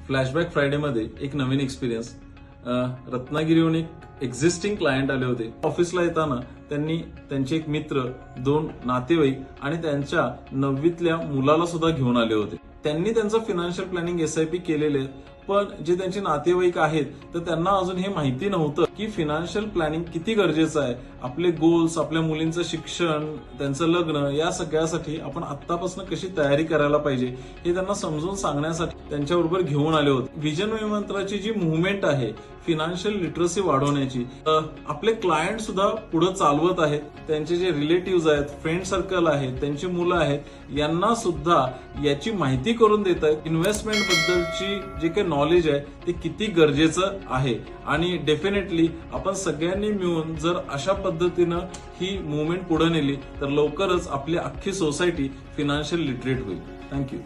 Flashback फ्रायडेमध्ये एक नवीन experience. रत्नागिरीहून एक existing client आले होते. ऑफिसला येताना त्यांनी त्यांचे एक मित्र, 2 नातेवाईक आणि त्यांच्या 9वीतल्या मुलाला सुद्धा घेऊन आले होते. त्यांनी त्यांचं फायनान्शियल प्लॅनिंग SIP केलेले, पण जे त्यांचे नातेवाईक आहेत तर त्यांना अजून हे माहिती नव्हतं की फायनान्शियल प्लॅनिंग किती गरजेचं आहे. आपले गोल्स, आपल्या मुलींचं शिक्षण, त्यांचं लग्न या सगळ्यासाठी आपण आत्तापासून कशी तयारी करायला पाहिजे हे त्यांना समजून सांगण्यासाठी त्यांच्याबरोबर घेऊन आले होते. विजन विमानतळाची जी मुव्हमेंट आहे फायनान्शियल लिटरसी वाढवण्याची, आपले क्लायंट सुद्धा पुढे चालवत आहेत. त्यांचे जे रिलेटिव्ह आहेत, फ्रेंड सर्कल आहेत, त्यांची मुलं आहेत, यांना सुद्धा याची माहिती करून देत आहेत. इन्व्हेस्टमेंट बद्दलची जे काही नॉलेज आहे ते किती गरजेचं आहे. आणि डेफिनेटली आपण सगळ्यांनी मिळून जर अशा पद्धतीनं ही मुवमेंट पुढे नेली तर लवकरच आपली अख्खी सोसायटी फायनान्शियल लिटरेट होईल. थँक्यू.